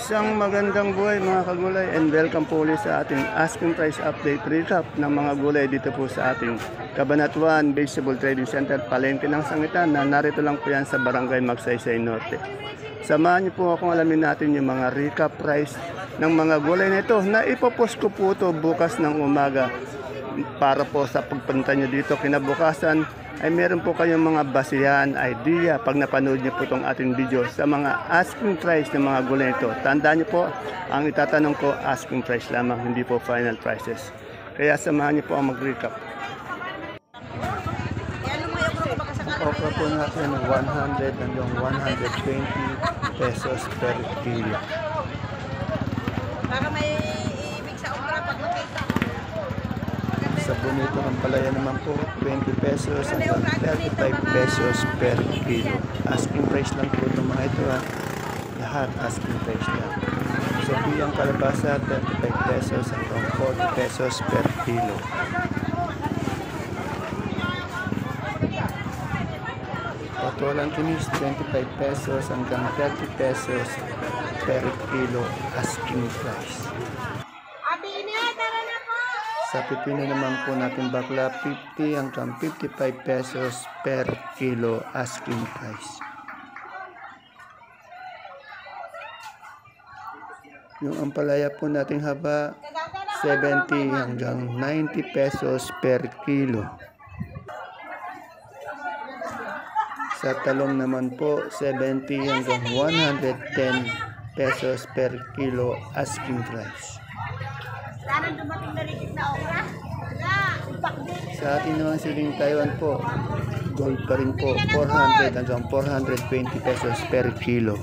Isang magandang buhay mga kagulay and welcome po ulit sa ating asking price update recap ng mga gulay dito po sa ating Cabanatuan Vegetable Trading Center, Palengke ng Sangitan na narito lang po yan sa Barangay Magsaysay Norte. Samahan niyo po akong alamin natin yung mga recap price ng mga gulay na ito na ipopost ko po ito bukas ng umaga para po sa pagpunta nyo dito kinabukasan ay meron po kayong mga basihan, idea pag napanood niyo po itong ating video sa mga asking price ng mga gulay ito. Tandaan niyo po, ang itatanong ko asking price lamang, hindi po final prices. Kaya samahan niyo po ang mag-recap. Okra po natin 100 hanggang 120 pesos per kilo. Para may ibig sa okra pag makita. Sa bonito ng palaya naman po, 20 pesos hanggang 35 pesos per kilo. Asking price lang po itong mga ito ha. Lahat asking price lang. Sa biyang kalabasa, 35 pesos hanggang 40 pesos per kilo. Patolang kinis, 25 pesos hanggang 30 pesos per kilo asking price. Sa pipino naman po natin bakla, 50 hanggang 55 pesos per kilo asking price. Yung ampalaya po nating haba, 70 hanggang 90 pesos per kilo. Sa talong naman po, 70 hanggang 110 pesos per kilo asking price. Sa atin naman siling Taiwan po, gold pa rin po, 400 hanggang 420 pesos per kilo.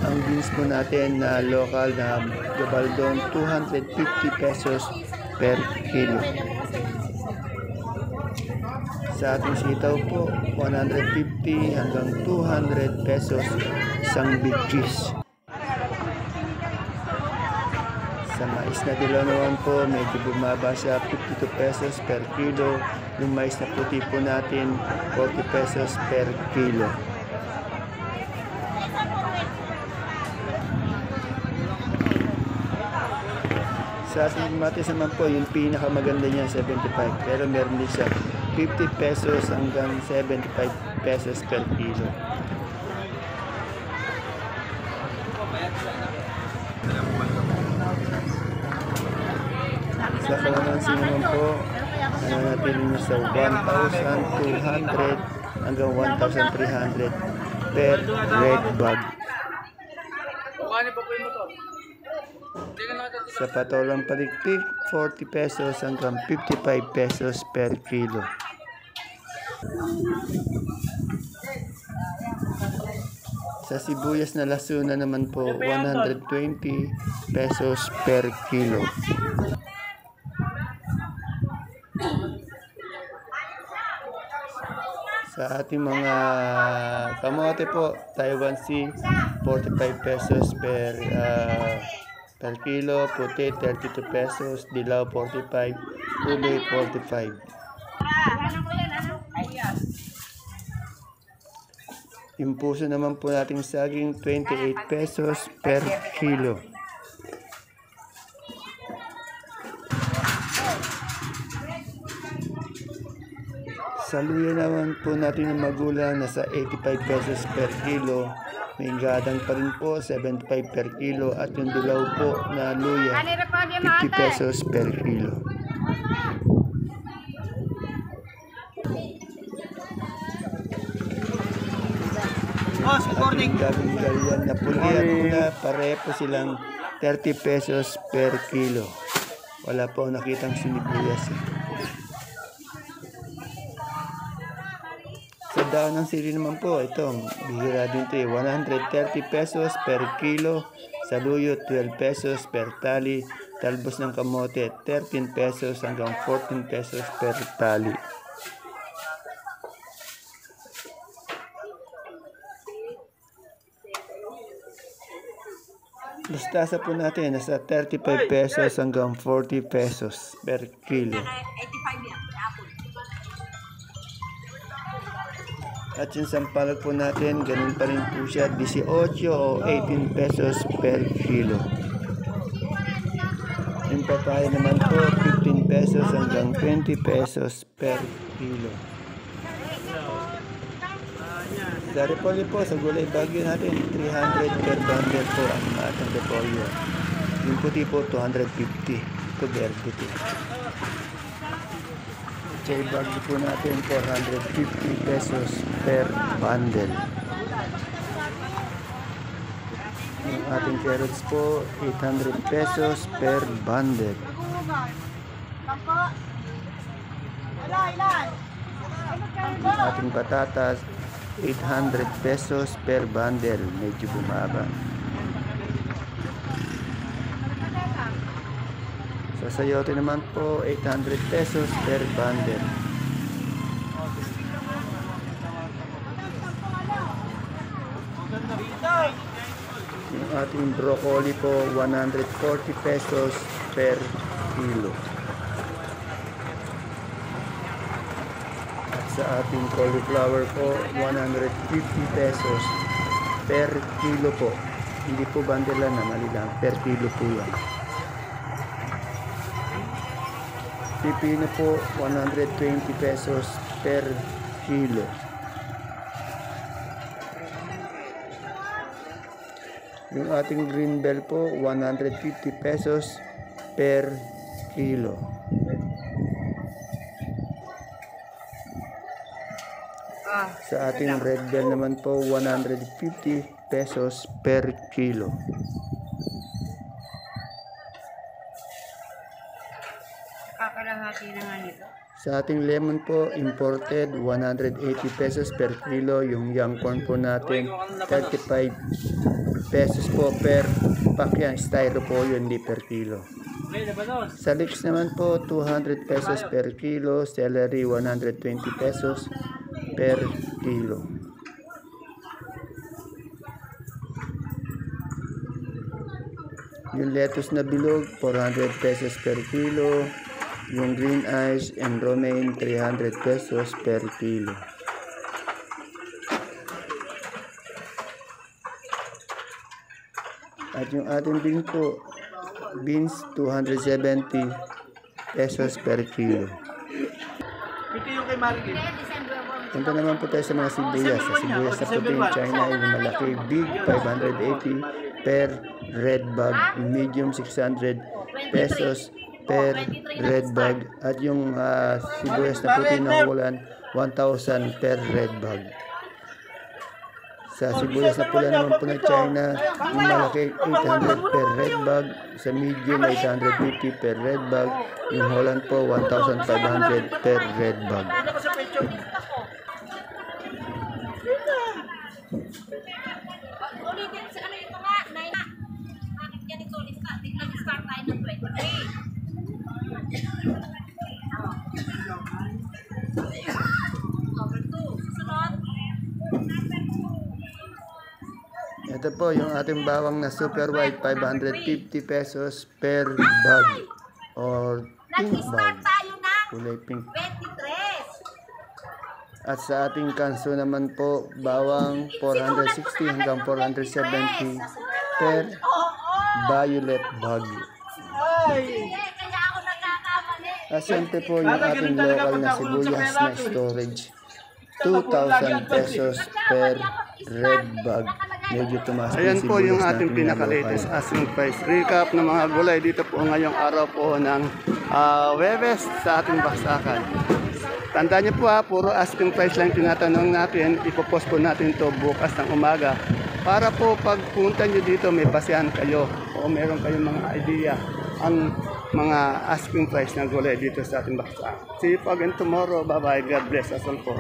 Ang beans po natin na local na Gabaldon, 250 pesos per kilo. Sa ating sitaw po, 150 hanggang 200 pesos isang big cheese. Sa mais na dilaw naman po, medyo bumaba siya, 52 pesos per kilo. Yung mais na puti po natin, 40 pesos per kilo. Sa singmatis naman po, yung pinakamaganda niya, 75. Pero meron din siya 50 pesos hanggang 75 pesos per kilo. Sa kalamansi naman po, natin nyo sa 1,200 hanggang 1,300 per red bag. Sa patolang palikpik, 40 pesos hanggang 55 pesos per kilo. Sa sibuyas na lasuna naman po, 120 pesos per kilo. Sa ating mga kamote po, Taiwan Sea, 45 pesos per kilo, puti 32 pesos, dilaw 45, ube 45. Yung puso naman po nating saging, 28 pesos per kilo. Sa luya naman po natin ng magulang, nasa 85 pesos per kilo. May gadang pa rin po, 75 per kilo. At yung dilaw po na luya, 50 pesos per kilo. Sa ating gagawin galian na puli at una, pare po silang 30 pesos per kilo. Wala po nakitang sinibuyas. Sa daon ng sili naman po, ito, bihira din ito, 130 pesos per kilo. Sa luyo, 12 pesos per tali. Talbos ng kamote, 13 pesos hanggang 14 pesos per tali. Mustasa po natin, nasa 35 pesos hanggang 40 pesos per kilo. At yung sampalok po natin, ganun pa rin po siya, 18 o 18 pesos per kilo. Yung papaya naman po, 15 pesos hanggang 20 pesos per kilo. Sa repolyo po, sa gulay bagyo natin, 300 per bundle po ang ating repolyo. Yung puti po, 250. Ito verde po. Chay bagyo po natin, 450 pesos per bundle. Yung ating carrots po, 800 pesos per bundle. Yung ating patatas, 800 pesos per bundle. Medyo bumaba. Sa sayote naman po, 800 pesos per bundle. Yung ating broccoli po, 140 pesos per kilo. At sa ating cauliflower po, 150 pesos per kilo po. Hindi po bundle na, mali lang. Per kilo po yan. Pipino po, 120 pesos per kilo. Yung ating green bell po, 150 pesos per kilo. Sa ating red bell naman po, 150 pesos per kilo. Kakalahati na nga nito. Sa ating lemon po, imported, 180 pesos per kilo. Yung young corn po natin, 35 pesos po per pack yan. Styro po yun, hindi per kilo. Sa leeks naman po, 200 pesos per kilo. Celery, 120 pesos per kilo. Yung lettuce na bilog, 400 pesos per kilo. Yung green ice and romaine, 300 pesos per kilo. At yung ating beans po, beans 270 pesos per kilo. Ito yung kay Marvin. Punta naman po tayo sa mga sibuyas. Sa sibuyas na puting China, yung malaki, big, 580 per red bag. Medium, 600 pesos per red bag. At yung sibuyas na puti na ulan, 1,000 per red bag. Sa sibuyas na pula naman po ng China, yung malaki, 800 per red bag. Sa medium, 850 per red bag. Yung Holland po, 1,500 per red bag. Ulitin sa ano ito nga, bakit ganito lista? Tignan start tayo ng 23. Number 2, susunod. Ito po yung ating bawang na super white, 550 pesos per bag or pink bag, Nag-start tayo ng kulay pink. 23. At sa ating kanso naman po, bawang 460 hanggang 470 per violet bag. Kaya ako nagkakamali. At siyempre po yung ating local na sibuyas na storage, 2,000 pesos per red bag. Medyo tumaas din Ayan po yung sibuyas natin natin na na pinaka-latest local. Asking price recap ng mga gulay dito po ngayong araw po ng Webes sa ating baksakan. Tandaan niyo po puro asking price lang tinatanong natin. Ipopost po natin to bukas ng umaga para po pag punta niyo dito may basehan kayo o meron kayong mga idea ang mga asking price ng gulay dito sa ating baksakan. See you po again tomorrow. Bye bye. God bless us all po.